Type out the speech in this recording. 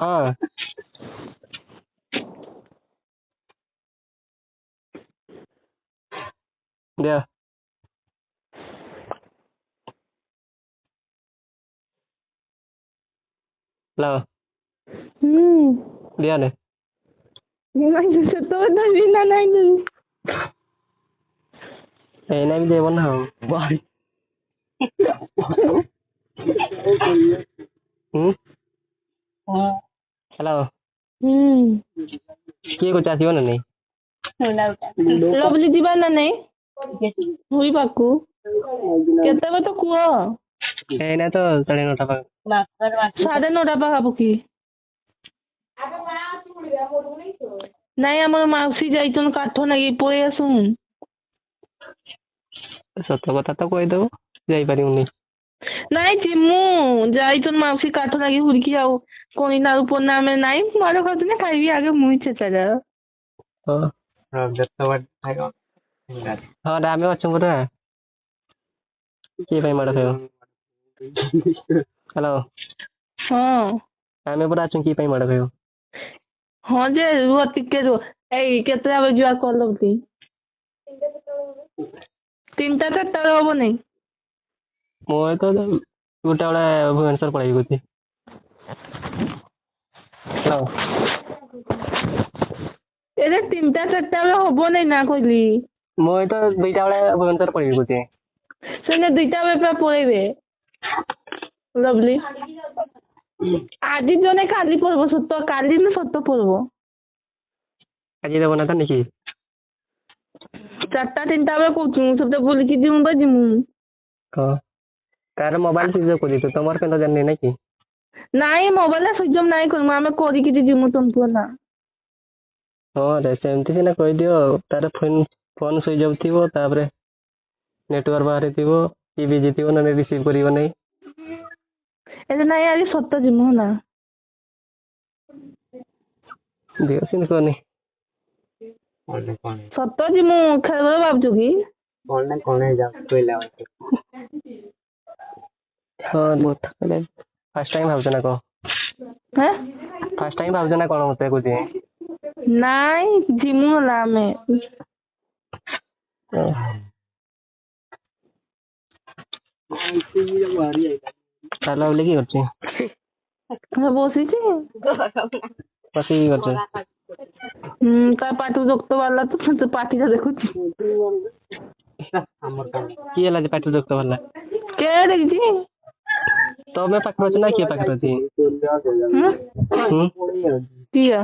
ହଁ ଦିଅ ହ୍ୟାଲୋ ଦିଅନି ଏଇନା ବି ଦେବ ନା ଆଉ ହ୍ୟାଲୋ କିଏ କହୁଛି ଆସିବ ନା ନାଇଁ ଲଭଲି ଯିବା ନା ନାଇଁ ଶୋଇବାକୁ କେତେବେଳେ ତ କୁହ ଏଇନା ତ 9:30 ପାଖ 9:30 ପାଖାପାଖି ନାଇଁ ଆମର ମାଉସୀ ଯାଇଛନ୍ କାଠ ନାଗି ପଳେଇ ଆସୁନ୍ ସତ କଥା ତ କହିଦବ ଯାଇପାରିବୁନି ନାଇଁ ଯିମୁ ଯାଇଛନ୍ ମାଉସୀ କାଠ ନାଗି ହୁରିକି ଆଉ କଣି ନାଳୁ ପନା ଆମେ ନାଇଁ ମାଡ଼ ଖାଉଥିଲେ ଖାଇବି ଆଗେ ମୁଇଁ ଛେଚାର ହଁ ଆମେ ଅଛୁ ପରା କିଏ ପାଇଁ ମାଡ଼ ଖାଇବ ହ୍ୟାଲୋ ହଁ ଆମେ ପରା ଅଛୁ କିଏ ପାଇଁ ମାଡ଼ ଖାଇବ ହଁ ଯେ ରୁହ ଟିକେ ରୁହ ଏଇ କେତେଟା ବେଳେ ଯିବା କଲ ଲଭଲି 3ଟା 4ଟା ବେଳେ ହବ ନାଇଁ ମୁଁ ତ ଗୋଟେ ବେଳେ ଭୁବନେଶ୍ୱର ପଳେଇବି କହୁଛି ହ୍ୟାଲୋ ଏରେ 3ଟା 4ଟା ବେଳେ ହବ ନାଇଁ ନା କହିଲି ମୁଁ ତ 2ଟା ବେଳେ ଭୁବନେଶ୍ୱର ପଳେଇବି କହୁଛି ସେନେ 2ଟା ବେଳେ ପୁରା ପଳେଇବେ ଲଭଲି ଆଜି ଜଣେ କାଲି ପଳେଇବ ସତ କାଲି ନା ସତ ପଳେଇବ ଆଜି ଦେବ ନା ତ ନିକି 4ଟା 3ଟା ବେଳେ କହୁଛୁ ସେତେ ବୁଲିକି ଯିମୁ ବା ଯିମୁ ହଁ ତାର ମୋବାଇଲ ସୁଇଚ୍ ଅଫ୍ କରିଦେଇଛୁ ତମର କେନ୍ତା ଜାଣିନି ନାଇଁ କି ନାଇଁ ମୋବାଇଲ ସୁଇଚ୍ ଅଫ୍ ନାଇଁ କରିମୁ ଆମେ କରିକି ଯିମୁ ତମକୁ ନା ହଁ ରେ ସେମିତି ସିନା କହିଦିଅ ତାର ଫୋନ୍ ସୁଇଚ୍ ଅଫ୍ ଥିବ ତାପରେ ନେଟୱାର୍କ ବାହାରେ ଥିବ କି ବିଜି ଥିବ ନହେଲେ ରିସିଭ୍ କରିବ ନାହିଁ ଏବେ ନାଇଁ ଆଜି ସତ ଯିମୁ ହେଲା ଦିଅ ସେମିତି କହନି ସତ ଯିମୁ ଖେଳିବ ଭାବୁଛୁ କି ହଁ ଫାର୍ଷ୍ଟ ଟାଇମ୍ ଭାବୁଛ ନା କଣ ହେଁ ଫାର୍ଷ୍ଟ ଟାଇମ୍ ଭାବୁଛ ନା କଣ ମତେ କହୁଛି ନାଇଁ ଯିମୁ ହେଲା ଆମେ ତାହେଲେ ବୋଲି କି କରୁଛି ବସିଛି ବସିକି କରୁଛି ତା ପାଟିରୁ ରକ୍ତ ବାହାରିଲା ତ ସେ ପାଟିଟା ଦେଖୁଛି କିଏ ହେଲା ଯେ ପାଟିରୁ ରକ୍ତ ବାହାରିଲା କେ ଦେଖିଛି ତମେ ପାଖରେ ଅଛ ନା କିଏ ପାଖରେ ଅଛି କିଏ